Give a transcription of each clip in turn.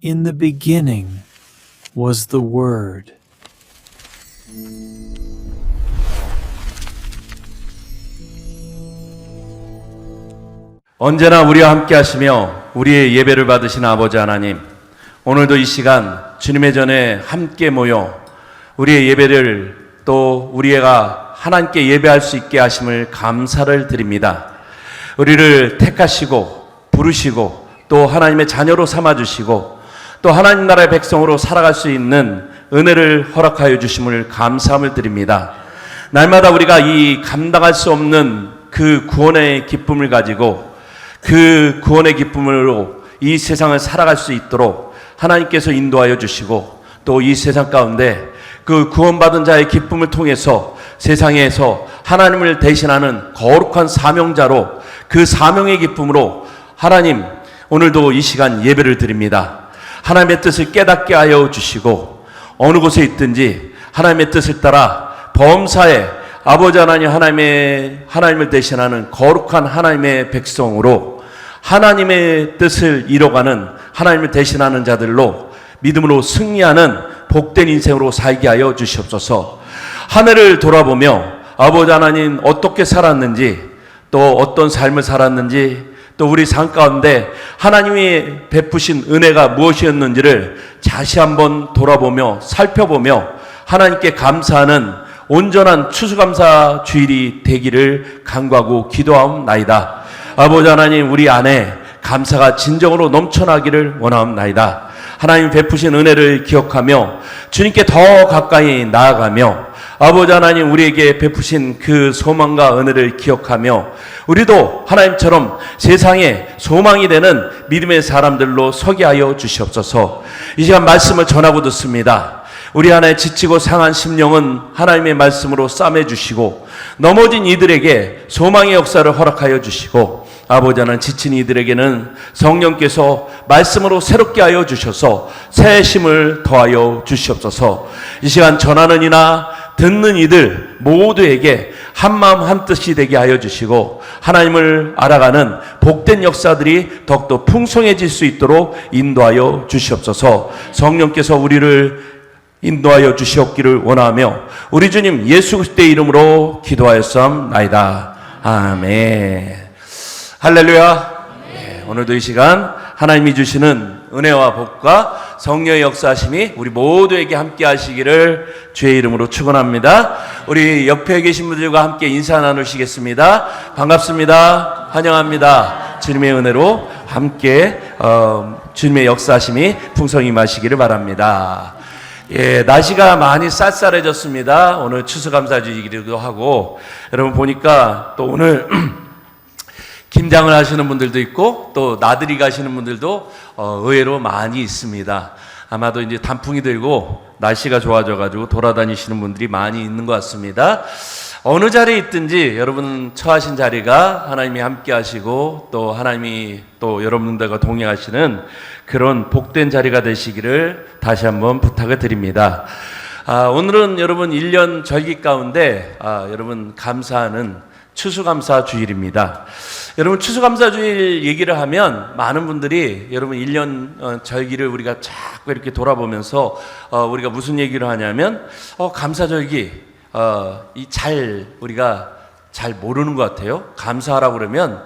In the beginning was the Word. 언제나 우리와 함께 하시며 우리의 예배를 받으신 아버지 하나님, 오늘도 이 시간 주님의 전에 함께 모여 우리의 예배를 또 우리가 하나님께 예배할 수 있게 하심을 감사를 드립니다. 우리를 택하시고 부르시고 또 하나님의 자녀로 삼아주시고 또 하나님 나라의 백성으로 살아갈 수 있는 은혜를 허락하여 주심을 감사함을 드립니다. 날마다 우리가 이 감당할 수 없는 그 구원의 기쁨을 가지고 그 구원의 기쁨으로 이 세상을 살아갈 수 있도록 하나님께서 인도하여 주시고 또 이 세상 가운데 그 구원받은 자의 기쁨을 통해서 세상에서 하나님을 대신하는 거룩한 사명자로 그 사명의 기쁨으로 하나님 오늘도 이 시간 예배를 드립니다. 하나님의 뜻을 깨닫게 하여 주시고 어느 곳에 있든지 하나님의 뜻을 따라 범사에 아버지 하나님 하나님을 대신하는 거룩한 하나님의 백성으로 하나님의 뜻을 이뤄가는 하나님을 대신하는 자들로 믿음으로 승리하는 복된 인생으로 살게 하여 주시옵소서. 한 해를 돌아보며 아버지 하나님 어떻게 살았는지 또 어떤 삶을 살았는지 또 우리 삶 가운데 하나님이 베푸신 은혜가 무엇이었는지를 다시 한번 돌아보며 살펴보며 하나님께 감사하는 온전한 추수감사 주일이 되기를 간구하고 기도하옵나이다. 아버지 하나님 우리 안에 감사가 진정으로 넘쳐나기를 원하옵나이다. 하나님 베푸신 은혜를 기억하며 주님께 더 가까이 나아가며 아버지 하나님 우리에게 베푸신 그 소망과 은혜를 기억하며 우리도 하나님처럼 세상에 소망이 되는 믿음의 사람들로 서게 하여 주시옵소서. 이 시간 말씀을 전하고 듣습니다. 우리 안에 지치고 상한 심령은 하나님의 말씀으로 싸매 주시고 넘어진 이들에게 소망의 역사를 허락하여 주시고 아버지 하나님 지친 이들에게는 성령께서 말씀으로 새롭게 하여 주셔서 새 힘을 더하여 주시옵소서. 이 시간 전하는 이나 듣는 이들 모두에게 한마음 한뜻이 되게 하여 주시고 하나님을 알아가는 복된 역사들이 더욱더 풍성해질 수 있도록 인도하여 주시옵소서. 성령께서 우리를 인도하여 주시옵기를 원하며 우리 주님 예수 그리스도의 이름으로 기도하였사옵나이다. 아멘. 할렐루야. 네, 오늘도 이 시간 하나님이 주시는 은혜와 복과 성령의 역사하심이 우리 모두에게 함께 하시기를 주의 이름으로 축원합니다. 우리 옆에 계신 분들과 함께 인사 나누시겠습니다. 반갑습니다. 환영합니다. 주님의 은혜로 함께 주님의 역사하심이 풍성히 임하시기를 바랍니다. 예, 날씨가 많이 쌀쌀해졌습니다. 오늘 추수감사주일이기도 하고 여러분 보니까 또 오늘 김장을 하시는 분들도 있고 또 나들이 가시는 분들도 의외로 많이 있습니다. 아마도 이제 단풍이 들고 날씨가 좋아져가지고 돌아다니시는 분들이 많이 있는 것 같습니다. 어느 자리에 있든지 여러분 처하신 자리가 하나님이 함께 하시고 또 하나님이 또 여러분들과 동행하시는 그런 복된 자리가 되시기를 다시 한번 부탁을 드립니다. 오늘은 여러분 1년 절기 가운데 여러분 감사하는 추수감사 주일입니다. 여러분 추수감사 주일 얘기를 하면 많은 분들이 여러분 1년 절기를 우리가 자꾸 이렇게 돌아보면서 우리가 무슨 얘기를 하냐면 감사절기 우리가 잘 모르는 것 같아요. 감사하라고 그러면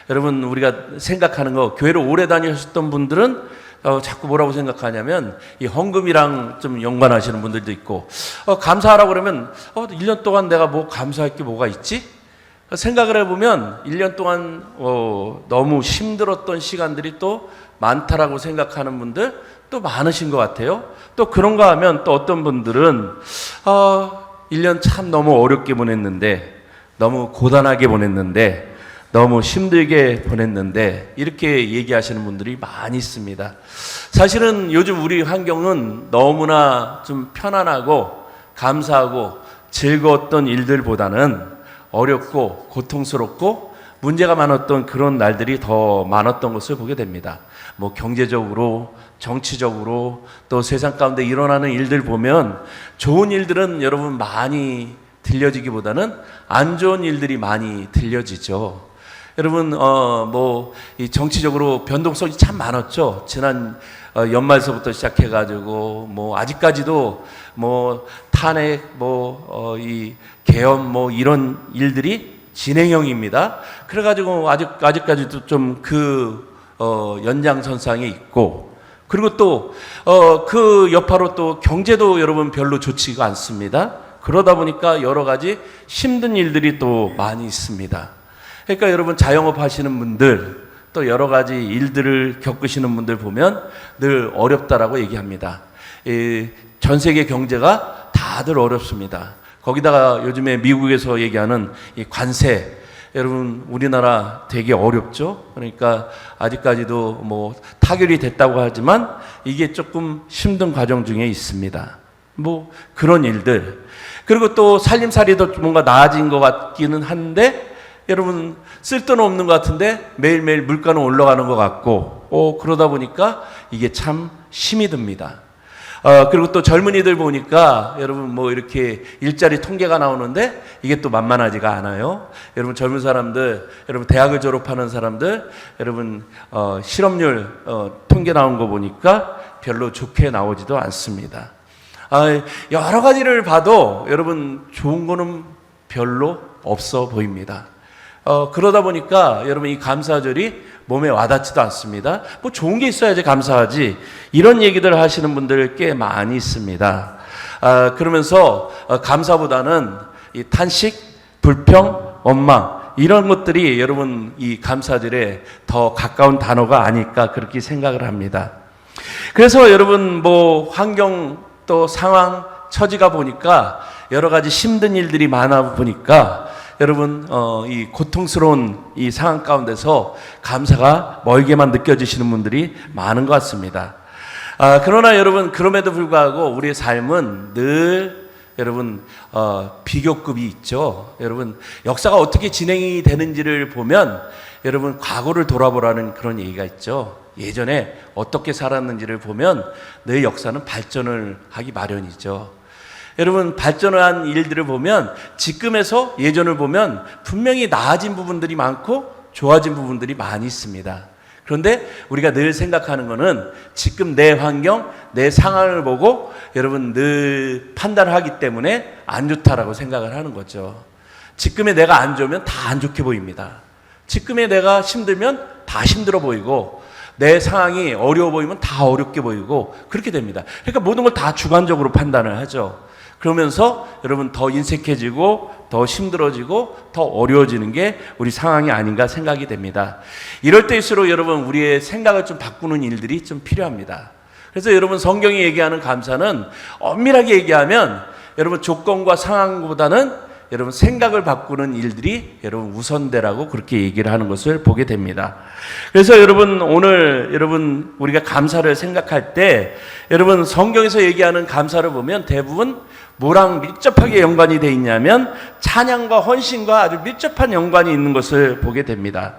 여러분 우리가 생각하는 거 교회를 오래 다니셨던 분들은 자꾸 뭐라고 생각하냐면 이 헌금이랑 좀 연관하시는 분들도 있고 감사하라고 그러면 1년 동안 내가 뭐 감사할 게 뭐가 있지? 생각을 해보면 1년 동안 너무 힘들었던 시간들이 또 많다라고 생각하는 분들 또 많으신 것 같아요. 또 그런가 하면 또 어떤 분들은 1년 참 너무 어렵게 보냈는데 너무 고단하게 보냈는데 너무 힘들게 보냈는데 이렇게 얘기하시는 분들이 많이 있습니다. 사실은 요즘 우리 환경은 너무나 좀 편안하고 감사하고 즐거웠던 일들보다는 어렵고 고통스럽고 문제가 많았던 그런 날들이 더 많았던 것을 보게 됩니다. 뭐 경제적으로, 정치적으로 또 세상 가운데 일어나는 일들 보면 좋은 일들은 여러분 많이 들려지기보다는 안 좋은 일들이 많이 들려지죠. 여러분 이 정치적으로 변동성이 참 많았죠. 지난 연말서부터 시작해가지고 뭐 아직까지도 뭐 탄핵 이 계엄 뭐 이런 일들이 진행형입니다. 그래가지고 아직까지도 좀 연장선상에 있고, 그리고 또 그 여파로 또 경제도 여러분 별로 좋지가 않습니다. 그러다 보니까 여러 가지 힘든 일들이 또 많이 있습니다. 그러니까 여러분 자영업 하시는 분들, 또 여러 가지 일들을 겪으시는 분들 보면 늘 어렵다라고 얘기합니다. 전 세계 경제가 다들 어렵습니다. 거기다가 요즘에 미국에서 얘기하는 이 관세, 여러분 우리나라 되게 어렵죠. 그러니까 아직까지도 뭐 타결이 됐다고 하지만 이게 조금 힘든 과정 중에 있습니다. 뭐 그런 일들, 그리고 또 살림살이도 뭔가 나아진 것 같기는 한데 여러분 쓸데는 없는 것 같은데 매일매일 물가는 올라가는 것 같고, 그러다 보니까 이게 참 힘이 듭니다. 그리고 또 젊은이들 보니까 여러분 뭐 이렇게 일자리 통계가 나오는데 이게 또 만만하지가 않아요. 여러분 젊은 사람들, 여러분 대학을 졸업하는 사람들, 여러분 실업률 통계 나온 거 보니까 별로 좋게 나오지도 않습니다. 여러 가지를 봐도 여러분 좋은 거는 별로 없어 보입니다. 그러다 보니까 여러분 이 감사절이 몸에 와닿지도 않습니다. 뭐 좋은 게 있어야지 감사하지, 이런 얘기들 하시는 분들 꽤 많이 있습니다. 그러면서 감사보다는 이 탄식, 불평, 원망, 이런 것들이 여러분 이 감사절에 더 가까운 단어가 아닐까 그렇게 생각을 합니다. 그래서 여러분 뭐 환경 또 상황 처지가 보니까 여러 가지 힘든 일들이 많아 보니까 여러분 이 고통스러운 이 상황 가운데서 감사가 멀게만 느껴지시는 분들이 많은 것 같습니다. 그러나 여러분 그럼에도 불구하고 우리의 삶은 늘 여러분 비교급이 있죠. 여러분 역사가 어떻게 진행이 되는지를 보면 여러분 과거를 돌아보라는 그런 얘기가 있죠. 예전에 어떻게 살았는지를 보면 늘 역사는 발전을 하기 마련이죠. 여러분 발전을 한 일들을 보면 지금에서 예전을 보면 분명히 나아진 부분들이 많고 좋아진 부분들이 많이 있습니다. 그런데 우리가 늘 생각하는 것은 지금 내 환경, 내 상황을 보고 여러분 늘 판단을 하기 때문에 안 좋다라고 생각을 하는 거죠. 지금의 내가 안 좋으면 다 안 좋게 보입니다. 지금의 내가 힘들면 다 힘들어 보이고, 내 상황이 어려워 보이면 다 어렵게 보이고, 그렇게 됩니다. 그러니까 모든 걸 다 주관적으로 판단을 하죠. 그러면서 여러분 더 인색해지고 더 힘들어지고 더 어려워지는 게 우리 상황이 아닌가 생각이 됩니다. 이럴 때일수록 여러분 우리의 생각을 좀 바꾸는 일들이 좀 필요합니다. 그래서 여러분 성경이 얘기하는 감사는 엄밀하게 얘기하면 여러분 조건과 상황보다는 여러분 생각을 바꾸는 일들이 여러분 우선되라고 그렇게 얘기를 하는 것을 보게 됩니다. 그래서 여러분 오늘 여러분 우리가 감사를 생각할 때 여러분 성경에서 얘기하는 감사를 보면 대부분 뭐랑 밀접하게 연관이 되어 있냐면 찬양과 헌신과 아주 밀접한 연관이 있는 것을 보게 됩니다.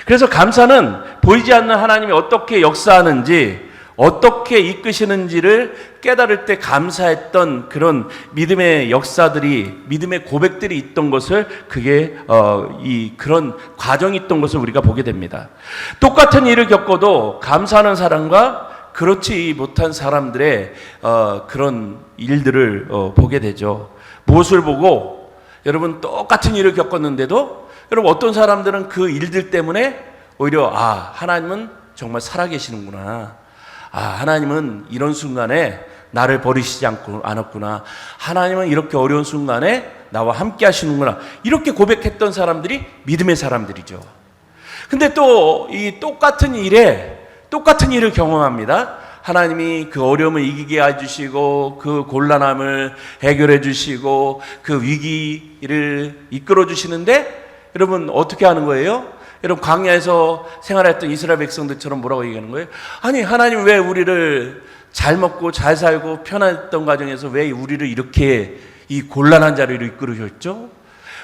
그래서 감사는 보이지 않는 하나님이 어떻게 역사하는지, 어떻게 이끄시는지를 깨달을 때 감사했던 그런 믿음의 역사들이, 믿음의 고백들이 있던 것을, 그게 그런 과정이 있던 것을 우리가 보게 됩니다. 똑같은 일을 겪어도 감사하는 사람과 그렇지 못한 사람들의 그런 일들을 보게 되죠. 무엇을 보고 여러분 똑같은 일을 겪었는데도 여러분 어떤 사람들은 그 일들 때문에 오히려 하나님은 정말 살아계시는구나, 하나님은 이런 순간에 나를 버리시지 않았구나, 하나님은 이렇게 어려운 순간에 나와 함께 하시는구나, 이렇게 고백했던 사람들이 믿음의 사람들이죠. 근데 또 이 똑같은 일을 경험합니다. 하나님이 그 어려움을 이기게 해주시고 그 곤란함을 해결해 주시고 그 위기를 이끌어 주시는데 여러분 어떻게 하는 거예요? 여러분 광야에서 생활했던 이스라엘 백성들처럼 뭐라고 얘기하는 거예요? 아니 하나님 왜 우리를 잘 먹고 잘 살고 편했던 과정에서 왜 우리를 이렇게 이 곤란한 자리로 이끌으셨죠?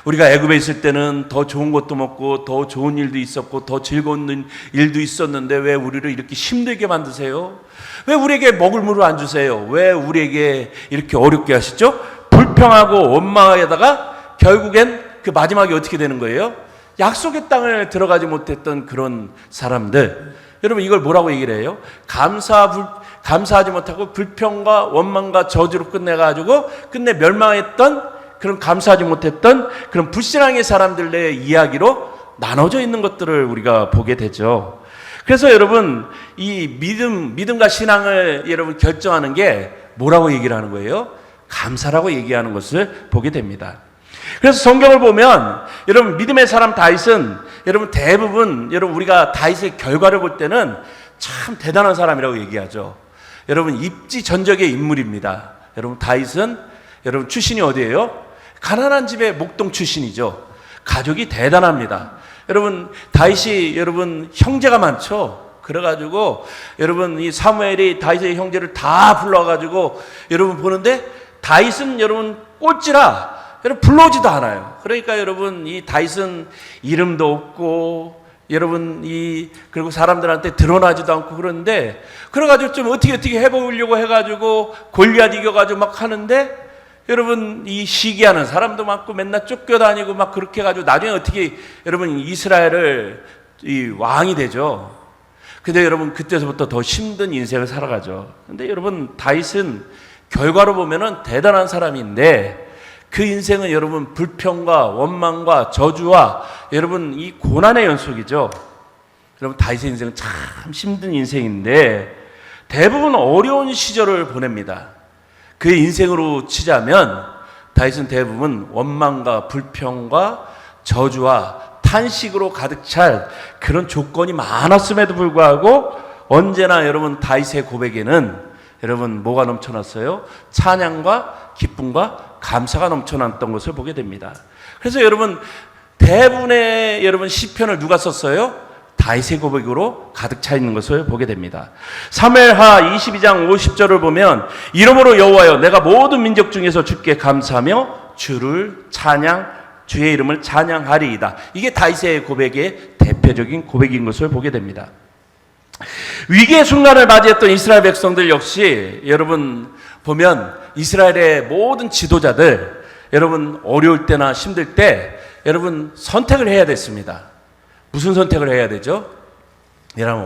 우리가 애굽에 있을 때는 더 좋은 것도 먹고 더 좋은 일도 있었고 더 즐거운 일도 있었는데 왜 우리를 이렇게 힘들게 만드세요? 왜 우리에게 먹을 물을 안 주세요? 왜 우리에게 이렇게 어렵게 하시죠? 불평하고 원망하다가 결국엔 그 마지막에 어떻게 되는 거예요? 약속의 땅을 들어가지 못했던 그런 사람들, 여러분 이걸 뭐라고 얘기를 해요? 감사하지 못하고 불평과 원망과 저주로 끝내 멸망했던 그런 감사하지 못했던 그런 불신앙의 사람들의 이야기로 나눠져 있는 것들을 우리가 보게 되죠. 그래서 여러분 이 믿음과 신앙을 여러분 결정하는 게 뭐라고 얘기를 하는 거예요? 감사라고 얘기하는 것을 보게 됩니다. 그래서 성경을 보면 여러분 믿음의 사람 다윗은 여러분 대부분 여러분 우리가 다윗의 결과를 볼 때는 참 대단한 사람이라고 얘기하죠. 여러분 입지전적의 인물입니다. 여러분 다윗은 여러분 출신이 어디예요? 가난한 집의 목동 출신이죠. 가족이 대단합니다. 여러분 다윗이 여러분 형제가 많죠. 그래가지고 여러분 이 사무엘이 다윗의 형제를 다 불러가지고 여러분 보는데 다윗은 여러분 꼴찌라 여러분 불러오지도 않아요. 그러니까 여러분 이 다윗은 이름도 없고 여러분 그리고 사람들한테 드러나지도 않고 그런데 그래가지고 좀 어떻게 해보려고 해가지고 골리앗 이겨가지고 막 하는데 여러분 이 시기하는 사람도 많고 맨날 쫓겨다니고 막 그렇게 해가지고 나중에 어떻게 여러분 이스라엘을 이 왕이 되죠. 근데 여러분 그때서부터 더 힘든 인생을 살아가죠. 근데 여러분 다윗은 결과로 보면은 대단한 사람인데 그 인생은 여러분 불평과 원망과 저주와 여러분 이 고난의 연속이죠. 여러분 다윗의 인생은 참 힘든 인생인데 대부분 어려운 시절을 보냅니다. 그의 인생으로 치자면 다윗은 대부분 원망과 불평과 저주와 탄식으로 가득 찰 그런 조건이 많았음에도 불구하고 언제나 여러분 다윗의 고백에는 여러분 뭐가 넘쳐났어요? 찬양과 기쁨과 감사가 넘쳐났던 것을 보게 됩니다. 그래서 여러분 대부분의 여러분 시편을 누가 썼어요? 다윗의 고백으로 가득 차 있는 것을 보게 됩니다. 사무엘하 22장 50절을 보면 이러므로 여호와여 내가 모든 민족 중에서 주께 감사하며 주의 이름을 찬양하리이다. 이게 다윗의 고백의 대표적인 고백인 것을 보게 됩니다. 위기의 순간을 맞이했던 이스라엘 백성들 역시 여러분 보면 이스라엘의 모든 지도자들 여러분 어려울 때나 힘들 때 여러분 선택을 해야 됐습니다. 무슨 선택을 해야 되죠? 여러분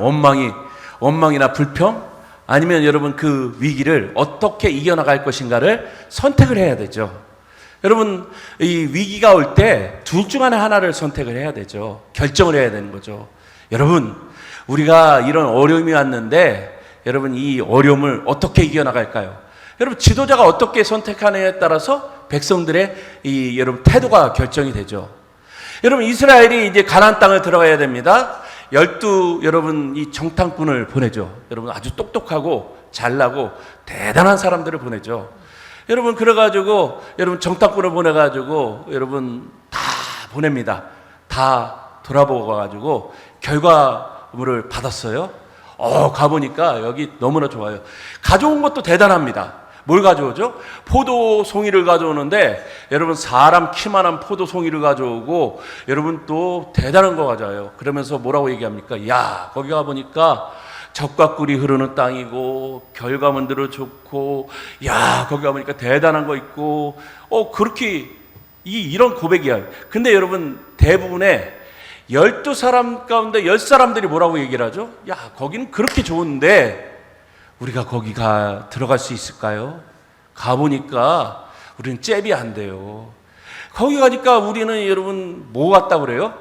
원망이나 불평 아니면 여러분 그 위기를 어떻게 이겨나갈 것인가를 선택을 해야 되죠. 여러분 이 위기가 올 때 둘 중 하나를 선택을 해야 되죠. 결정을 해야 되는 거죠. 여러분 우리가 이런 어려움이 왔는데 여러분 이 어려움을 어떻게 이겨나갈까요? 여러분 지도자가 어떻게 선택하느냐에 따라서 백성들의 이 여러분 태도가 결정이 되죠. 여러분 이스라엘이 이제 가나안 땅을 들어가야 됩니다. 12 여러분 이 정탐꾼을 보내죠. 여러분 아주 똑똑하고 잘나고 대단한 사람들을 보내죠. 여러분 그래가지고 여러분 정탐꾼을 보내가지고 여러분 다 보냅니다. 다 돌아보고 가가지고 결과물을 받았어요. 가보니까 여기 너무나 좋아요. 가져온 것도 대단합니다. 뭘 가져오죠? 포도송이를 가져오는데 여러분 사람 키만한 포도송이를 가져오고 여러분 또 대단한 거 가져와요. 그러면서 뭐라고 얘기합니까? 야 거기 가보니까 젖과 꿀이 흐르는 땅이고 결과물들은 좋고 야 거기 가보니까 대단한 거 있고 그렇게 이런 고백이야. 근데 여러분 대부분의 12사람 가운데 10사람들이 뭐라고 얘기를 하죠? 야 거기는 그렇게 좋은데 우리가 거기 들어갈 수 있을까요? 가보니까 우리는 잽이 안 돼요. 거기 가니까 우리는 여러분 뭐 같다고 그래요?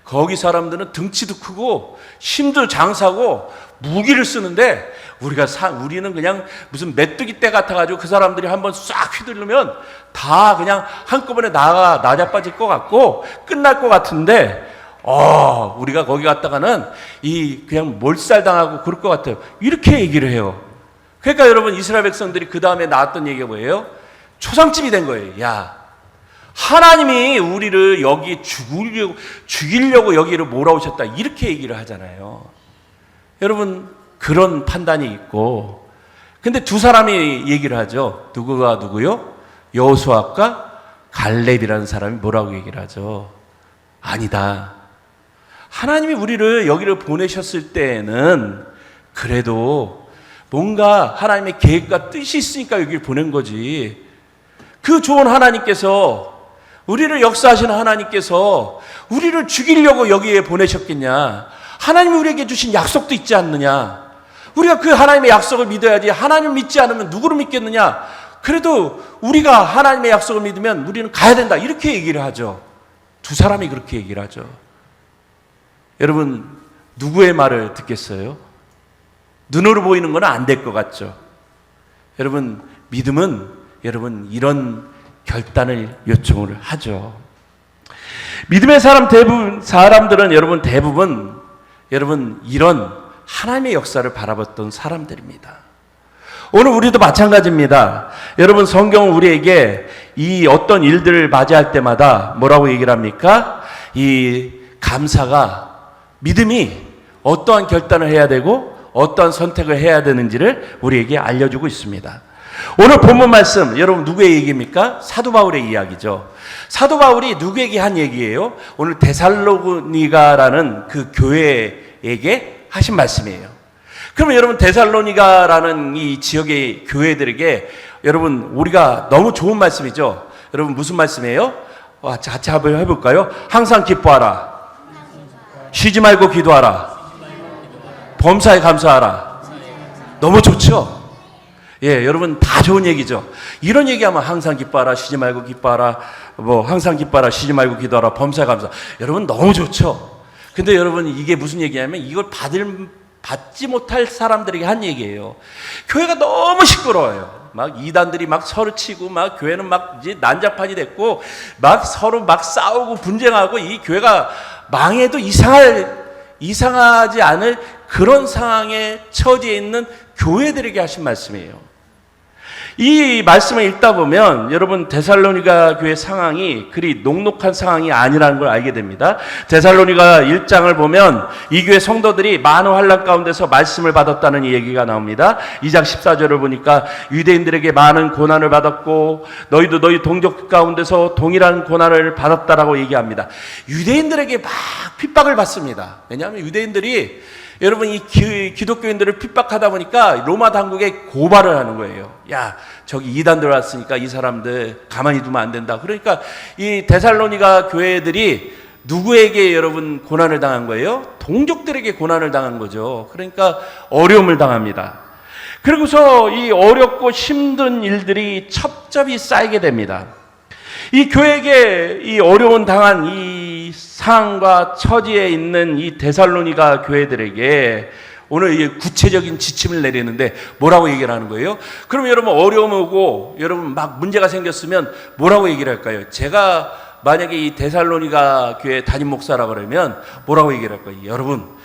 거기 사람들은 등치도 크고 힘도 장사고 무기를 쓰는데 우리는 그냥 무슨 메뚜기 떼 같아가지고 그 사람들이 한번 싹 휘두르면 다 그냥 한꺼번에 나자빠질 것 같고 끝날 것 같은데 우리가 거기 갔다가는 그냥 몰살당하고 그럴 것 같아요. 이렇게 얘기를 해요. 그러니까 여러분 이스라엘 백성들이 그 다음에 나왔던 얘기가 뭐예요? 초상집이 된 거예요. 야, 하나님이 우리를 여기 죽이려고 여기를 몰아오셨다. 이렇게 얘기를 하잖아요. 여러분 그런 판단이 있고 근데 두 사람이 얘기를 하죠. 누구가 누구요? 여호수아과 갈렙이라는 사람이 뭐라고 얘기를 하죠? 아니다. 하나님이 우리를 여기를 보내셨을 때에는 그래도 뭔가 하나님의 계획과 뜻이 있으니까 여기를 보낸 거지. 그 좋은 하나님께서 우리를 역사하시는 하나님께서 우리를 죽이려고 여기에 보내셨겠냐? 하나님이 우리에게 주신 약속도 있지 않느냐? 우리가 그 하나님의 약속을 믿어야지. 하나님을 믿지 않으면 누구를 믿겠느냐? 그래도 우리가 하나님의 약속을 믿으면 우리는 가야 된다. 이렇게 얘기를 하죠. 두 사람이 그렇게 얘기를 하죠. 여러분, 누구의 말을 듣겠어요? 눈으로 보이는 건 안 될 것 같죠? 여러분, 믿음은 여러분 이런 결단을 요청을 하죠. 믿음의 사람들은 여러분 대부분 여러분 이런 하나님의 역사를 바라봤던 사람들입니다. 오늘 우리도 마찬가지입니다. 여러분, 성경은 우리에게 이 어떤 일들을 맞이할 때마다 뭐라고 얘기를 합니까? 이 감사가, 믿음이 어떠한 결단을 해야 되고 어떠한 선택을 해야 되는지를 우리에게 알려주고 있습니다. 오늘 본문 말씀, 여러분 누구의 얘기입니까? 사도 바울의 이야기죠. 사도 바울이 누구에게 한 얘기예요? 오늘 데살로니가라는 그 교회에게 하신 말씀이에요. 그러면 여러분, 데살로니가라는 이 지역의 교회들에게 여러분 우리가 너무 좋은 말씀이죠. 여러분 무슨 말씀이에요? 같이 한번 해볼까요? 항상 기뻐하라. 쉬지 말고 기도하라. 범사에 감사하라. 너무 좋죠? 예, 여러분 다 좋은 얘기죠. 이런 얘기하면 항상 기뻐하라, 쉬지 말고 기뻐하라, 항상 기뻐하라, 쉬지 말고 기도하라, 범사에 감사. 여러분 너무 좋죠. 근데 여러분 이게 무슨 얘기냐면 이걸 받지 못할 사람들에게 한 얘기예요. 교회가 너무 시끄러워요. 막 이단들이 막 서로 치고 막 교회는 막 이제 난장판이 됐고 막 서로 막 싸우고 분쟁하고 이 교회가 망해도 이상하지 않을 그런 상황에 처지에 있는 교회들에게 하신 말씀이에요. 이 말씀을 읽다 보면 여러분 데살로니가 교회 상황이 그리 녹록한 상황이 아니라는 걸 알게 됩니다. 데살로니가 1장을 보면 이 교회 성도들이 많은 환난 가운데서 말씀을 받았다는 얘기가 나옵니다. 2장 14절을 보니까 유대인들에게 많은 고난을 받았고 너희도 너희 동족 가운데서 동일한 고난을 받았다라고 얘기합니다. 유대인들에게 막 핍박을 받습니다. 왜냐하면 유대인들이 여러분 이 기독교인들을 핍박하다 보니까 로마 당국에 고발을 하는 거예요. 야, 저기 이단들 왔으니까 이 사람들 가만히 두면 안 된다. 그러니까 이 데살로니가 교회들이 누구에게 여러분 고난을 당한 거예요? 동족들에게 고난을 당한 거죠. 그러니까 어려움을 당합니다. 그리고서 이 어렵고 힘든 일들이 첩첩이 쌓이게 됩니다. 이 교회에게 이 어려운 당한 이 상황과 처지에 있는 이 데살로니가 교회들에게 오늘 이 구체적인 지침을 내리는데 뭐라고 얘기를 하는 거예요? 그럼 여러분 어려움 오고 여러분 막 문제가 생겼으면 뭐라고 얘기를 할까요? 제가 만약에 이 데살로니가 교회 담임 목사라 그러면 뭐라고 얘기를 할까요? 여러분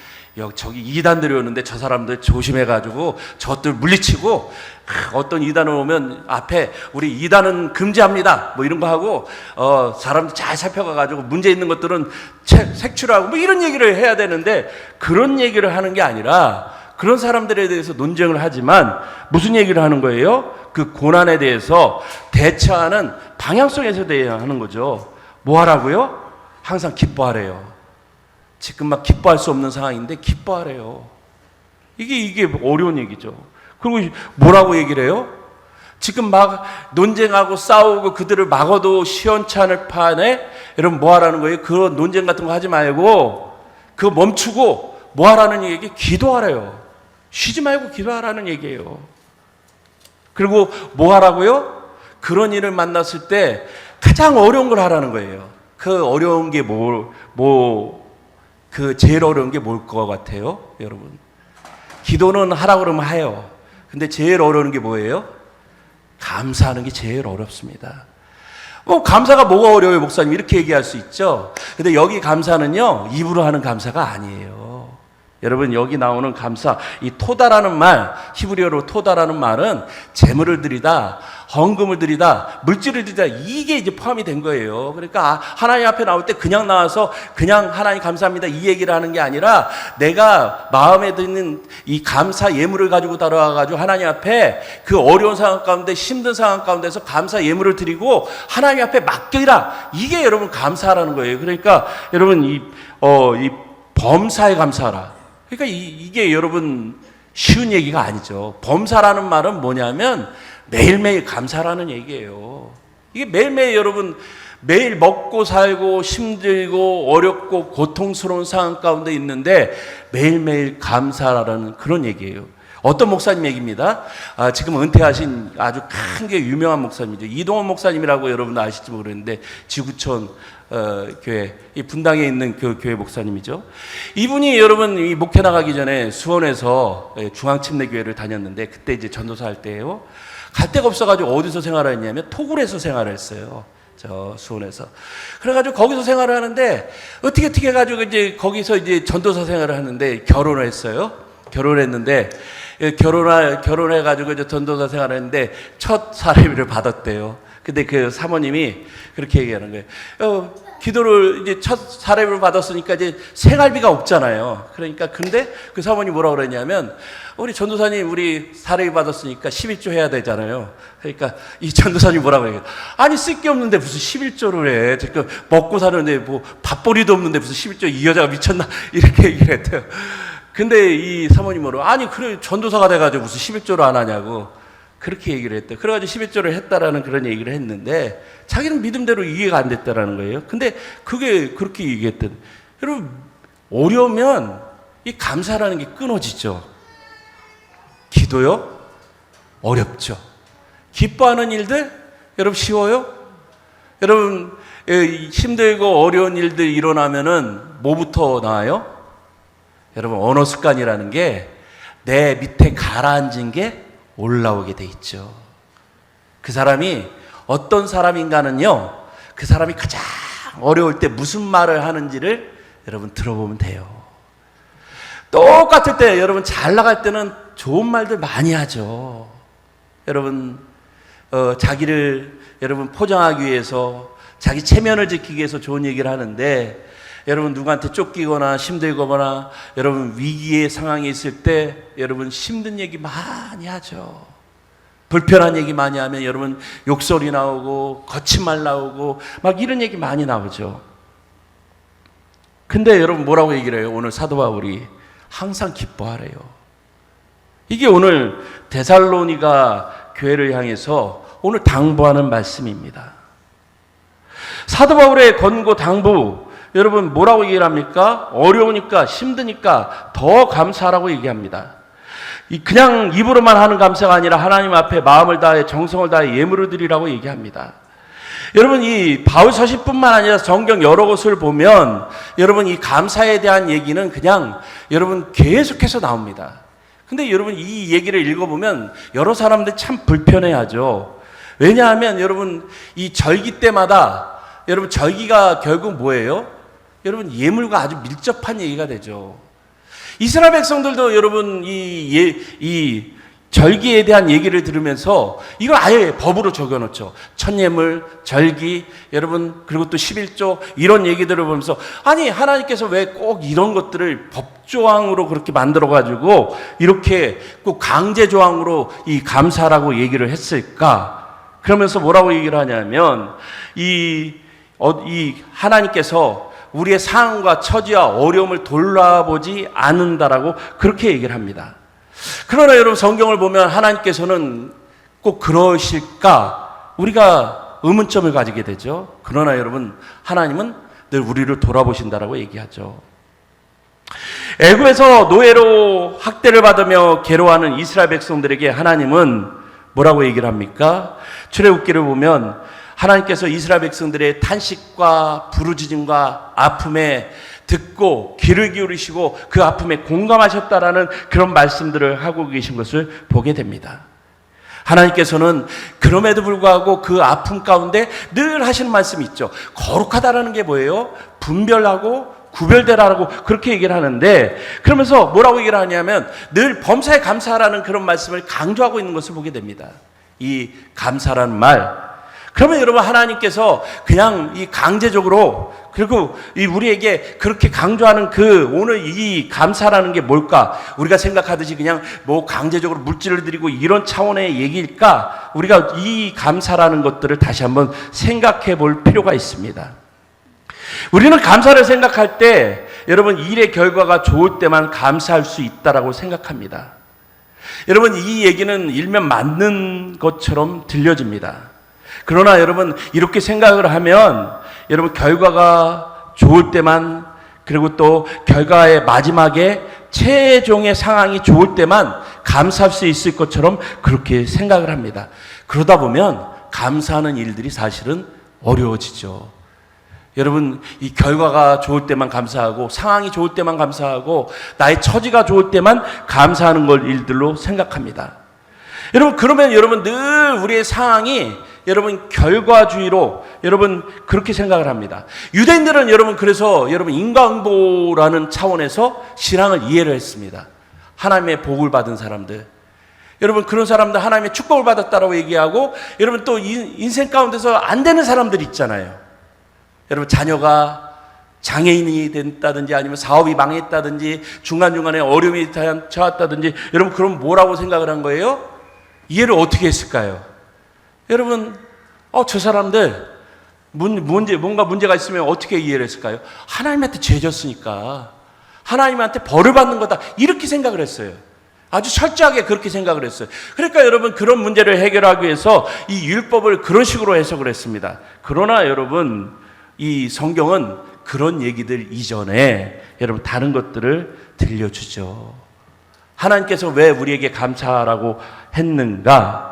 저기 이단들이 오는데 저 사람들 조심해가지고 저들 물리치고 어떤 이단을 오면 앞에 우리 이단은 금지합니다 뭐 이런 거 하고 사람들 잘 살펴가가지고 문제 있는 것들은 색출하고 뭐 이런 얘기를 해야 되는데 그런 얘기를 하는 게 아니라 그런 사람들에 대해서 논쟁을 하지만 무슨 얘기를 하는 거예요? 그 고난에 대해서 대처하는 방향성에서 대하는 거죠. 뭐 하라고요? 항상 기뻐하래요. 지금 막 기뻐할 수 없는 상황인데 기뻐하래요. 이게 어려운 얘기죠. 그리고 뭐라고 얘기를 해요? 지금 막 논쟁하고 싸우고 그들을 막아도 시원찮을 판에 여러분 뭐 하라는 거예요? 그런 논쟁 같은 거 하지 말고 그거 멈추고 뭐 하라는 얘기? 기도하래요. 쉬지 말고 기도하라는 얘기예요. 그리고 뭐 하라고요? 그런 일을 만났을 때 가장 어려운 걸 하라는 거예요. 그 어려운 게 그 제일 어려운 게 뭘 것 같아요? 여러분 기도는 하라고 그러면 해요. 근데 제일 어려운 게 뭐예요? 감사하는 게 제일 어렵습니다. 감사가 뭐가 어려워요 목사님? 이렇게 얘기할 수 있죠. 근데 여기 감사는요 입으로 하는 감사가 아니에요. 여러분 여기 나오는 감사, 이 토다라는 말, 히브리어로 토다라는 말은 재물을 드리다, 헌금을 드리다, 물질을 드리다, 이게 이제 포함이 된 거예요. 그러니까 하나님 앞에 나올 때 그냥 나와서 그냥 하나님 감사합니다 이 얘기를 하는 게 아니라 내가 마음에 드는 이 감사 예물을 가지고 따라와가지고 하나님 앞에 그 어려운 상황 가운데 힘든 상황 가운데서 감사 예물을 드리고 하나님 앞에 맡기라. 이게 여러분 감사라는 거예요. 그러니까 여러분 이 범사에 감사하라. 그러니까 이게 여러분 쉬운 얘기가 아니죠. 범사라는 말은 뭐냐면 매일매일 감사라는 얘기예요. 이게 매일매일 여러분 매일 먹고 살고 힘들고 어렵고 고통스러운 상황 가운데 있는데 매일매일 감사하라는 그런 얘기예요. 어떤 목사님 얘기입니다. 지금 은퇴하신 아주 큰 게 유명한 목사님이죠. 이동원 목사님이라고 여러분 아실지 모르겠는데 지구촌 교회, 이 분당에 있는 그 교회 목사님이죠. 이분이 여러분 이 목회 나가기 전에 수원에서 중앙침례교회를 다녔는데 그때 이제 전도사 할 때예요. 갈 데가 없어가지고 어디서 생활했냐면 토굴에서 생활을 했어요. 저 수원에서. 그래가지고 거기서 생활을 하는데 어떻게 해가지고 이제 거기서 이제 전도사 생활을 하는데 결혼을 했어요. 결혼했는데 결혼해가지고 이제 전도사 생활을 했는데 첫 사례비를 받았대요. 근데 그 사모님이 그렇게 얘기하는 거예요. 기도를 이제 첫 사례비를 받았으니까 이제 생활비가 없잖아요. 그러니까 근데 그 사모님 뭐라고 그랬냐면 우리 전도사님 우리 사례비 받았으니까 11조 해야 되잖아요. 그러니까 이 전도사님 뭐라고 해요? 아니 쓸 게 없는데 무슨 11조를 해. 지금 먹고 사는데 뭐 밥벌이도 없는데 무슨 11조 이 여자가 미쳤나 이렇게 얘기를 했대요. 근데 이 사모님 뭐라고 아니 그래 전도사가 돼가지고 무슨 11조를 안 하냐고 그렇게 얘기를 했대요. 그래가지고 11조를 했다라는 그런 얘기를 했는데 자기는 믿음대로 이해가 안 됐다라는 거예요. 근데 그게 그렇게 얘기했대. 여러분 어려우면 이 감사라는 게 끊어지죠. 기도요? 어렵죠. 기뻐하는 일들? 여러분 쉬워요? 여러분 힘들고 어려운 일들 일어나면은 뭐부터 나와요? 여러분 언어 습관이라는 게 내 밑에 가라앉은 게 올라오게 돼 있죠. 그 사람이 어떤 사람인가는요, 그 사람이 가장 어려울 때 무슨 말을 하는지를 여러분 들어보면 돼요. 똑같을 때 여러분 잘 나갈 때는 좋은 말들 많이 하죠. 여러분 자기를 여러분 포장하기 위해서 자기 체면을 지키기 위해서 좋은 얘기를 하는데 여러분 누구한테 쫓기거나 힘들거나 여러분 위기의 상황에 있을 때 여러분 힘든 얘기 많이 하죠. 불편한 얘기 많이 하면 여러분 욕설이 나오고 거친 말 나오고 막 이런 얘기 많이 나오죠. 근데 여러분 뭐라고 얘기를 해요? 오늘 사도 바울이 항상 기뻐하래요. 이게 오늘 데살로니가 교회를 향해서 오늘 당부하는 말씀입니다. 사도 바울의 권고 당부 여러분 뭐라고 얘기를 합니까? 어려우니까 힘드니까 더 감사하라고 얘기합니다. 그냥 입으로만 하는 감사가 아니라 하나님 앞에 마음을 다해 정성을 다해 예물을 드리라고 얘기합니다. 여러분 이 바울 서신뿐만 아니라 성경 여러 곳을 보면 여러분 이 감사에 대한 얘기는 그냥 여러분 계속해서 나옵니다. 근데 여러분 이 얘기를 읽어보면 여러 사람들이 참 불편해하죠. 왜냐하면 여러분 이 절기 때마다 여러분 절기가 결국 뭐예요? 여러분 예물과 아주 밀접한 얘기가 되죠. 이스라엘 백성들도 여러분 이 절기에 대한 얘기를 들으면서 이걸 아예 법으로 적어놓죠. 첫 예물, 절기, 여러분 그리고 또 11조 이런 얘기들을 보면서 아니 하나님께서 왜 꼭 이런 것들을 법조항으로 그렇게 만들어가지고 이렇게 꼭 강제조항으로 이 감사라고 얘기를 했을까? 그러면서 뭐라고 얘기를 하냐면 이 하나님께서 우리의 상황과 처지와 어려움을 돌아보지 않는다라고 그렇게 얘기를 합니다. 그러나 여러분 성경을 보면 하나님께서는 꼭 그러실까? 우리가 의문점을 가지게 되죠. 그러나 여러분 하나님은 늘 우리를 돌아보신다라고 얘기하죠. 애굽에서 노예로 학대를 받으며 괴로워하는 이스라엘 백성들에게 하나님은 뭐라고 얘기를 합니까? 출애굽기를 보면 하나님께서 이스라엘 백성들의 탄식과 부르짖음과 아픔에 듣고 귀를 기울이시고 그 아픔에 공감하셨다라는 그런 말씀들을 하고 계신 것을 보게 됩니다. 하나님께서는 그럼에도 불구하고 그 아픔 가운데 늘 하시는 말씀이 있죠. 거룩하다라는 게 뭐예요? 분별하고 구별되라라고 그렇게 얘기를 하는데 그러면서 뭐라고 얘기를 하냐면 늘 범사에 감사하라는 그런 말씀을 강조하고 있는 것을 보게 됩니다. 이 감사라는 말. 그러면 여러분 하나님께서 그냥 이 강제적으로 그리고 이 우리에게 그렇게 강조하는 그 오늘 이 감사라는 게 뭘까? 우리가 생각하듯이 그냥 뭐 강제적으로 물질을 드리고 이런 차원의 얘기일까? 우리가 이 감사라는 것들을 다시 한번 생각해 볼 필요가 있습니다. 우리는 감사를 생각할 때 여러분 일의 결과가 좋을 때만 감사할 수 있다라고 생각합니다. 여러분 이 얘기는 일면 맞는 것처럼 들려집니다. 그러나 여러분 이렇게 생각을 하면 여러분 결과가 좋을 때만, 그리고 또 결과의 마지막에 최종의 상황이 좋을 때만 감사할 수 있을 것처럼 그렇게 생각을 합니다. 그러다 보면 감사하는 일들이 사실은 어려워지죠. 여러분, 이 결과가 좋을 때만 감사하고 상황이 좋을 때만 감사하고 나의 처지가 좋을 때만 감사하는 걸 일들로 생각합니다. 여러분, 그러면 여러분 늘 우리의 상황이 여러분 결과주의로 여러분 그렇게 생각을 합니다. 유대인들은 여러분 그래서 여러분 인과응보라는 차원에서 신앙을 이해를 했습니다. 하나님의 복을 받은 사람들, 여러분 그런 사람들 하나님의 축복을 받았다라고 얘기하고, 여러분 또 인생 가운데서 안 되는 사람들 있잖아요. 여러분 자녀가 장애인이 됐다든지 아니면 사업이 망했다든지 중간중간에 어려움이 처했다든지, 여러분 그럼 뭐라고 생각을 한 거예요? 이해를 어떻게 했을까요? 여러분 저 사람들 뭔가 문제가 있으면 어떻게 이해를 했을까요? 하나님한테 죄 졌으니까 하나님한테 벌을 받는 거다, 이렇게 생각을 했어요. 아주 철저하게 그렇게 생각을 했어요. 그러니까 여러분 그런 문제를 해결하기 위해서 이 율법을 그런 식으로 해석을 했습니다. 그러나 여러분 이 성경은 그런 얘기들 이전에 여러분 다른 것들을 들려주죠. 하나님께서 왜 우리에게 감사하라고 했는가?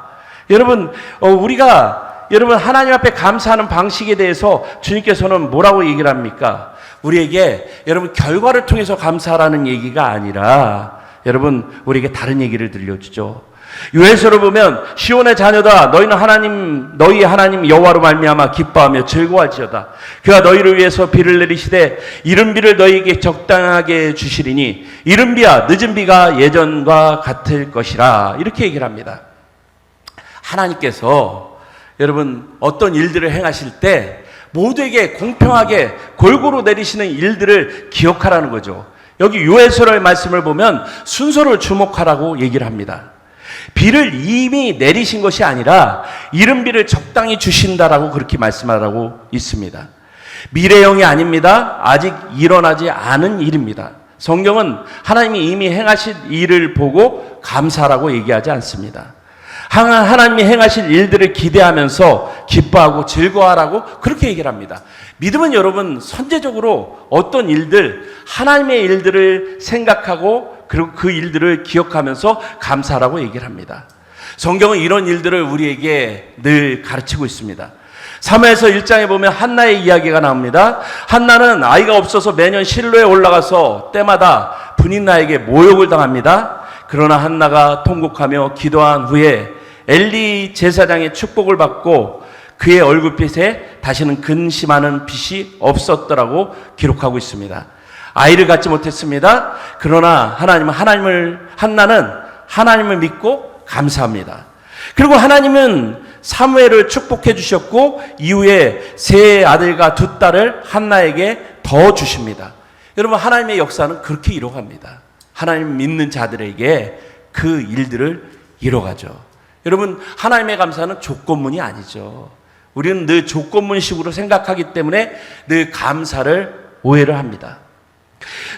여러분 우리가 여러분 하나님 앞에 감사하는 방식에 대해서 주님께서는 뭐라고 얘기를 합니까? 우리에게 여러분 결과를 통해서 감사하라는 얘기가 아니라 여러분 우리에게 다른 얘기를 들려주죠. 요에서로 보면 시온의 자녀다, 너희는 너희 하나님 여호와로 말미암아 기뻐하며 즐거워할지어다. 그가 너희를 위해서 비를 내리시되 이른 비를 너희에게 적당하게 주시리니 이른 비와 늦은 비가 예전과 같을 것이라, 이렇게 얘기를 합니다. 하나님께서 여러분 어떤 일들을 행하실 때 모두에게 공평하게 골고루 내리시는 일들을 기억하라는 거죠. 여기 요에서의 말씀을 보면 순서를 주목하라고 얘기를 합니다. 비를 이미 내리신 것이 아니라 이른 비를 적당히 주신다라고 그렇게 말씀하라고 있습니다. 미래형이 아닙니다. 아직 일어나지 않은 일입니다. 성경은 하나님이 이미 행하실 일을 보고 감사라고 얘기하지 않습니다. 하나님이 행하실 일들을 기대하면서 기뻐하고 즐거워하라고 그렇게 얘기를 합니다. 믿음은 여러분 선제적으로 어떤 일들, 하나님의 일들을 생각하고 그리고 그 일들을 기억하면서 감사라고 얘기를 합니다. 성경은 이런 일들을 우리에게 늘 가르치고 있습니다. 사무엘서 1장에 보면 한나의 이야기가 나옵니다. 한나는 아이가 없어서 매년 실로에 올라가서 때마다 분인나에게 모욕을 당합니다. 그러나 한나가 통곡하며 기도한 후에 엘리 제사장의 축복을 받고 그의 얼굴빛에 다시는 근심하는 빛이 없었더라고 기록하고 있습니다. 아이를 갖지 못했습니다. 그러나 한나는 하나님을 믿고 감사합니다. 그리고 하나님은 사무엘을 축복해 주셨고 이후에 세 아들과 두 딸을 한나에게 더 주십니다. 여러분 하나님의 역사는 그렇게 이뤄갑니다. 하나님 믿는 자들에게 그 일들을 이뤄가죠. 여러분 하나님의 감사는 조건문이 아니죠. 우리는 늘 조건문식으로 생각하기 때문에 늘 감사를 오해를 합니다.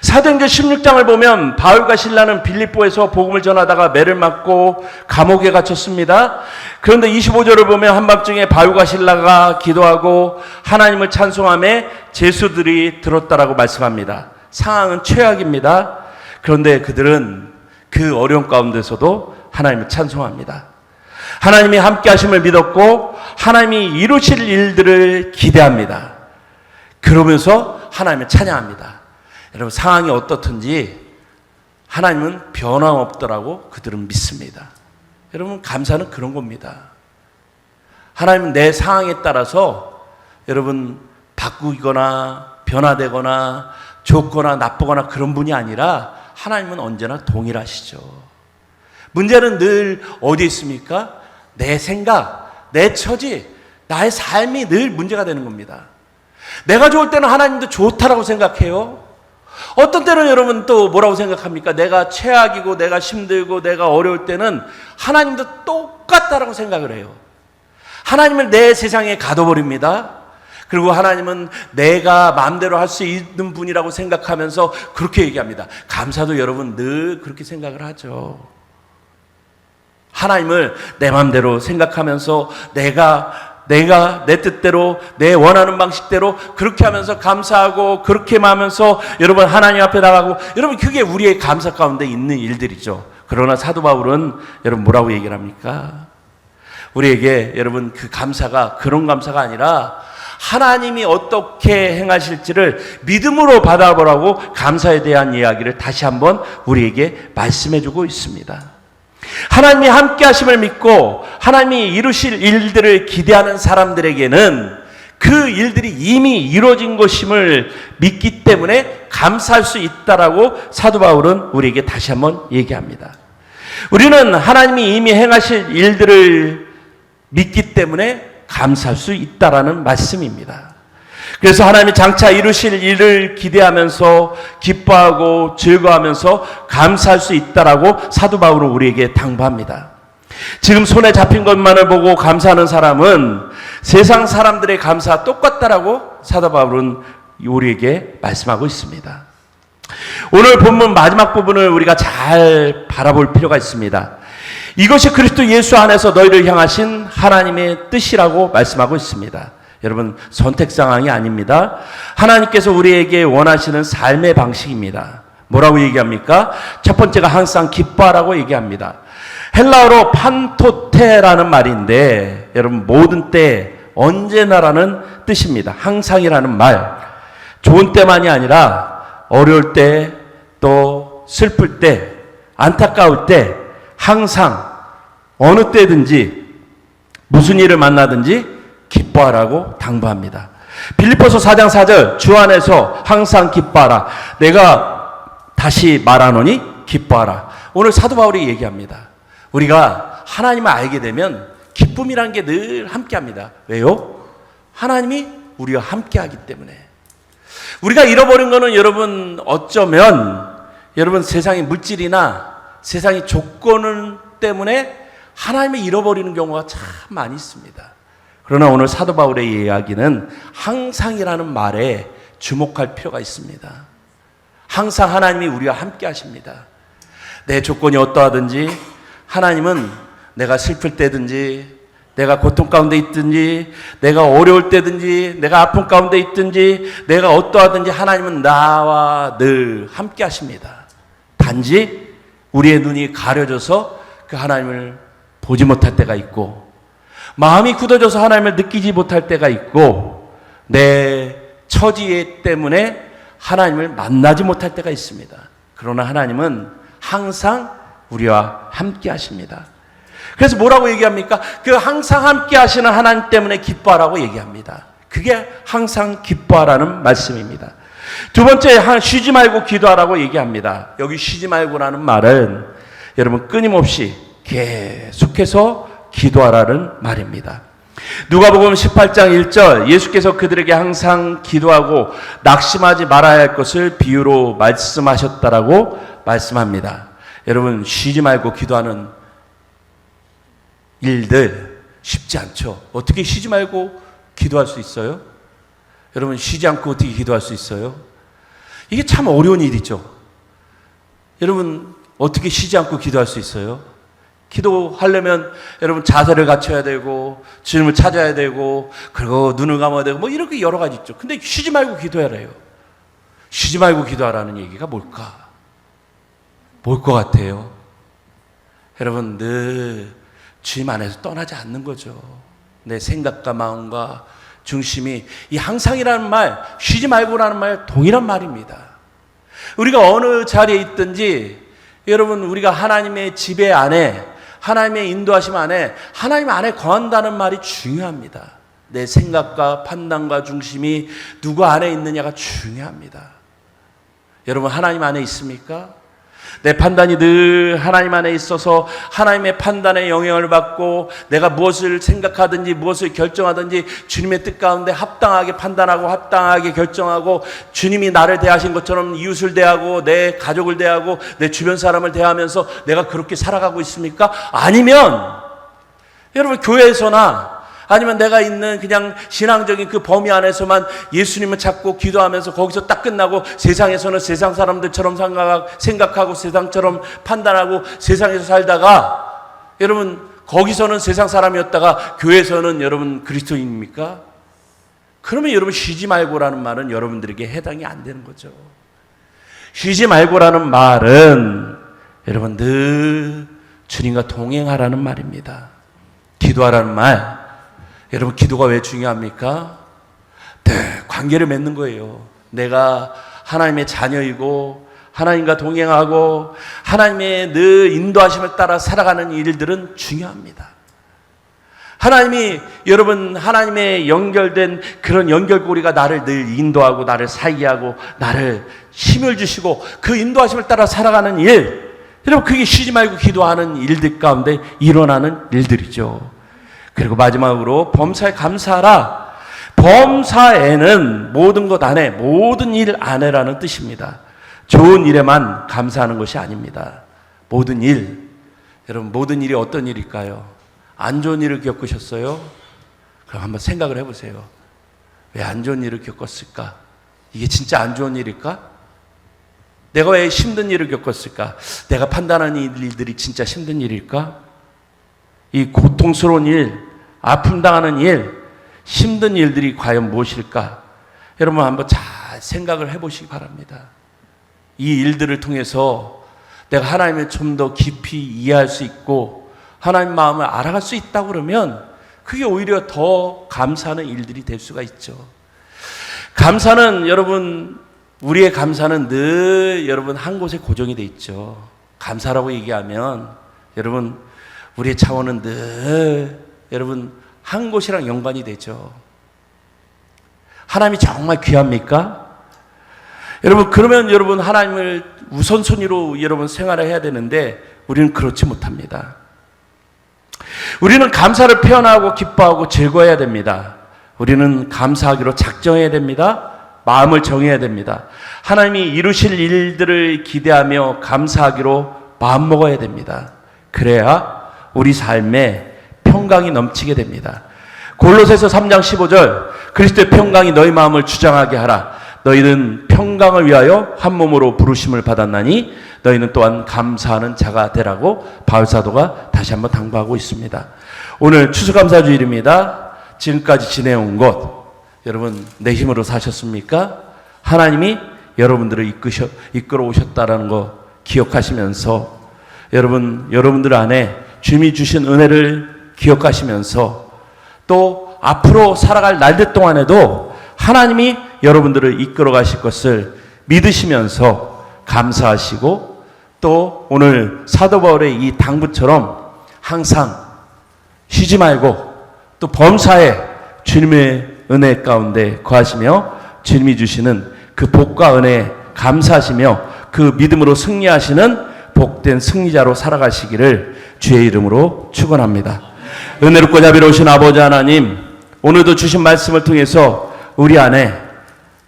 사도행전 16장을 보면 바울과 실라는 빌립보에서 복음을 전하다가 매를 맞고 감옥에 갇혔습니다. 그런데 25절을 보면 한밤중에 바울과 실라가 기도하고 하나님을 찬송하며 제수들이 들었다라고 말씀합니다. 상황은 최악입니다. 그런데 그들은 그 어려움 가운데서도 하나님을 찬송합니다. 하나님이 함께 하심을 믿었고 하나님이 이루실 일들을 기대합니다. 그러면서 하나님을 찬양합니다. 여러분 상황이 어떻든지 하나님은 변함없더라고 그들은 믿습니다. 여러분 감사는 그런 겁니다. 하나님은 내 상황에 따라서 여러분 바꾸거나 변화되거나 좋거나 나쁘거나 그런 분이 아니라 하나님은 언제나 동일하시죠. 문제는 늘 어디에 있습니까? 내 생각, 내 처지, 나의 삶이 늘 문제가 되는 겁니다. 내가 좋을 때는 하나님도 좋다라고 생각해요. 어떤 때는 여러분 또 뭐라고 생각합니까? 내가 최악이고 내가 힘들고 내가 어려울 때는 하나님도 똑같다라고 생각을 해요. 하나님을 내 세상에 가둬버립니다. 그리고 하나님은 내가 마음대로 할 수 있는 분이라고 생각하면서 그렇게 얘기합니다. 감사도 여러분 늘 그렇게 생각을 하죠. 하나님을 내 마음대로 생각하면서 내가 내가 내 뜻대로 내 원하는 방식대로 그렇게 하면서 감사하고 그렇게 하면서 여러분 하나님 앞에 나가고 여러분 그게 우리의 감사 가운데 있는 일들이죠. 그러나 사도 바울은 여러분 뭐라고 얘기를 합니까? 우리에게 여러분 그 감사가 그런 감사가 아니라 하나님이 어떻게 행하실지를 믿음으로 받아보라고 감사에 대한 이야기를 다시 한번 우리에게 말씀해 주고 있습니다. 하나님이 함께 하심을 믿고 하나님이 이루실 일들을 기대하는 사람들에게는 그 일들이 이미 이루어진 것임을 믿기 때문에 감사할 수 있다라고 사도 바울은 우리에게 다시 한번 얘기합니다. 우리는 하나님이 이미 행하실 일들을 믿기 때문에 감사할 수 있다라는 말씀입니다. 그래서 하나님이 장차 이루실 일을 기대하면서 기뻐하고 즐거워하면서 감사할 수 있다라고 사도 바울은 우리에게 당부합니다. 지금 손에 잡힌 것만을 보고 감사하는 사람은 세상 사람들의 감사와 똑같다라고 사도 바울은 우리에게 말씀하고 있습니다. 오늘 본문 마지막 부분을 우리가 잘 바라볼 필요가 있습니다. 이것이 그리스도 예수 안에서 너희를 향하신 하나님의 뜻이라고 말씀하고 있습니다. 여러분 선택 상황이 아닙니다. 하나님께서 우리에게 원하시는 삶의 방식입니다. 뭐라고 얘기합니까? 첫 번째가 항상 기뻐하라고 얘기합니다. 헬라어로 판토테라는 말인데 여러분 모든 때 언제나라는 뜻입니다. 항상이라는 말. 좋은 때만이 아니라 어려울 때 또 슬플 때 안타까울 때 항상 어느 때든지 무슨 일을 만나든지 기뻐하라고 당부합니다. 빌립보서 4장 4절 주 안에서 항상 기뻐하라. 내가 다시 말하노니 기뻐하라. 오늘 사도 바울이 얘기합니다. 우리가 하나님을 알게 되면 기쁨이란 게 늘 함께합니다. 왜요? 하나님이 우리와 함께하기 때문에. 우리가 잃어버린 거는 여러분 어쩌면 여러분 세상의 물질이나 세상의 조건 때문에 하나님을 잃어버리는 경우가 참 많이 있습니다. 그러나 오늘 사도 바울의 이야기는 항상이라는 말에 주목할 필요가 있습니다. 항상 하나님이 우리와 함께 하십니다. 내 조건이 어떠하든지 하나님은 내가 슬플 때든지 내가 고통 가운데 있든지 내가 어려울 때든지 내가 아픔 가운데 있든지 내가 어떠하든지 하나님은 나와 늘 함께 하십니다. 단지 우리의 눈이 가려져서 그 하나님을 보지 못할 때가 있고 마음이 굳어져서 하나님을 느끼지 못할 때가 있고 내 처지 때문에 하나님을 만나지 못할 때가 있습니다. 그러나 하나님은 항상 우리와 함께 하십니다. 그래서 뭐라고 얘기합니까? 그 항상 함께 하시는 하나님 때문에 기뻐하라고 얘기합니다. 그게 항상 기뻐하라는 말씀입니다. 두 번째, 쉬지 말고 기도하라고 얘기합니다. 여기 쉬지 말고라는 말은 여러분 끊임없이 계속해서 기도하라는 말입니다. 누가복음 18장 1절 예수께서 그들에게 항상 기도하고 낙심하지 말아야 할 것을 비유로 말씀하셨다라고 말씀합니다. 여러분 쉬지 말고 기도하는 일들 쉽지 않죠. 어떻게 쉬지 말고 기도할 수 있어요? 여러분 쉬지 않고 어떻게 기도할 수 있어요? 이게 참 어려운 일이죠. 여러분 어떻게 쉬지 않고 기도할 수 있어요? 기도하려면 여러분 자세를 갖춰야 되고 주님을 찾아야 되고 그리고 눈을 감아야 되고 뭐 이렇게 여러 가지 있죠. 근데 쉬지 말고 기도하래요. 쉬지 말고 기도하라는 얘기가 뭘까? 뭘 것 같아요? 여러분 늘 주님 안에서 떠나지 않는 거죠. 내 생각과 마음과 중심이 이 항상이라는 말, 쉬지 말고라는 말 동일한 말입니다. 우리가 어느 자리에 있든지 여러분 우리가 하나님의 지배 안에 하나님의 인도하심 안에 하나님 안에 거한다는 말이 중요합니다. 내 생각과 판단과 중심이 누구 안에 있느냐가 중요합니다. 여러분 하나님 안에 있습니까? 내 판단이 늘 하나님 안에 있어서 하나님의 판단에 영향을 받고 내가 무엇을 생각하든지 무엇을 결정하든지 주님의 뜻 가운데 합당하게 판단하고 합당하게 결정하고 주님이 나를 대하신 것처럼 이웃을 대하고 내 가족을 대하고 내 주변 사람을 대하면서 내가 그렇게 살아가고 있습니까? 아니면 여러분 교회에서나 아니면 내가 있는 그냥 신앙적인 그 범위 안에서만 예수님을 찾고 기도하면서 거기서 딱 끝나고 세상에서는 세상 사람들처럼 생각하고 세상처럼 판단하고 세상에서 살다가 여러분 거기서는 세상 사람이었다가 교회에서는 여러분 그리스도인입니까? 그러면 여러분 쉬지 말고라는 말은 여러분들에게 해당이 안 되는 거죠. 쉬지 말고라는 말은 여러분 늘 주님과 동행하라는 말입니다. 기도하라는 말. 여러분 기도가 왜 중요합니까? 늘 관계를 맺는 거예요. 내가 하나님의 자녀이고 하나님과 동행하고 하나님의 늘 인도하심을 따라 살아가는 일들은 중요합니다. 하나님이 여러분 하나님의 연결된 그런 연결고리가 나를 늘 인도하고 나를 살게하고 나를 힘을 주시고 그 인도하심을 따라 살아가는 일, 여러분 그게 쉬지 말고 기도하는 일들 가운데 일어나는 일들이죠. 그리고 마지막으로 범사에 감사하라. 범사에는 모든 것 안에 모든 일 안에라는 뜻입니다. 좋은 일에만 감사하는 것이 아닙니다. 모든 일, 여러분 모든 일이 어떤 일일까요? 안 좋은 일을 겪으셨어요? 그럼 한번 생각을 해보세요. 왜 안 좋은 일을 겪었을까? 이게 진짜 안 좋은 일일까? 내가 왜 힘든 일을 겪었을까? 내가 판단하는 일들이 진짜 힘든 일일까? 이 고통스러운 일, 아픔 당하는 일, 힘든 일들이 과연 무엇일까? 여러분 한번 잘 생각을 해보시기 바랍니다. 이 일들을 통해서 내가 하나님을 좀 더 깊이 이해할 수 있고 하나님 마음을 알아갈 수 있다고 그러면 그게 오히려 더 감사하는 일들이 될 수가 있죠. 감사는 여러분, 우리의 감사는 늘 여러분 한 곳에 고정이 돼 있죠. 감사라고 얘기하면 여러분 우리의 차원은 늘 여러분 한 곳이랑 연관이 되죠. 하나님이 정말 귀합니까? 여러분 그러면 여러분 하나님을 우선순위로 여러분 생활을 해야 되는데 우리는 그렇지 못합니다. 우리는 감사를 표현하고 기뻐하고 즐거워해야 됩니다. 우리는 감사하기로 작정해야 됩니다. 마음을 정해야 됩니다. 하나님이 이루실 일들을 기대하며 감사하기로 마음먹어야 됩니다. 그래야 우리 삶에 평강이 넘치게 됩니다. 골로새서 3장 15절 그리스도의 평강이 너희 마음을 주장하게 하라. 너희는 평강을 위하여 한 몸으로 부르심을 받았나니 너희는 또한 감사하는 자가 되라고 바울사도가 다시 한번 당부하고 있습니다. 오늘 추수감사주일입니다. 지금까지 지내온 것 여러분 내 힘으로 사셨습니까? 하나님이 여러분들을 이끌어 오셨다라는 거 기억하시면서 여러분들 안에 주님이 주신 은혜를 기억하시면서 또 앞으로 살아갈 날들 동안에도 하나님이 여러분들을 이끌어 가실 것을 믿으시면서 감사하시고 또 오늘 사도 바울의 이 당부처럼 항상 쉬지 말고 또 범사에 주님의 은혜 가운데 거하시며 주님이 주시는 그 복과 은혜에 감사하시며 그 믿음으로 승리하시는 복된 승리자로 살아가시기를 주의 이름으로 축원합니다. 은혜롭고 자비로우신 아버지 하나님, 오늘도 주신 말씀을 통해서 우리 안에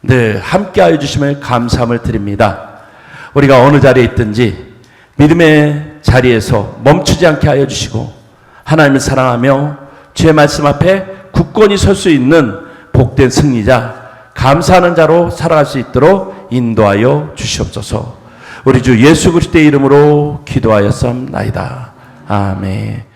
늘 함께하여 주심을 감사함을 드립니다. 우리가 어느 자리에 있든지 믿음의 자리에서 멈추지 않게 하여 주시고 하나님을 사랑하며 주의 말씀 앞에 굳건히 설 수 있는 복된 승리자, 감사하는 자로 살아갈 수 있도록 인도하여 주시옵소서. 우리 주 예수 그리스도의 이름으로 기도하였사옵나이다. 아멘.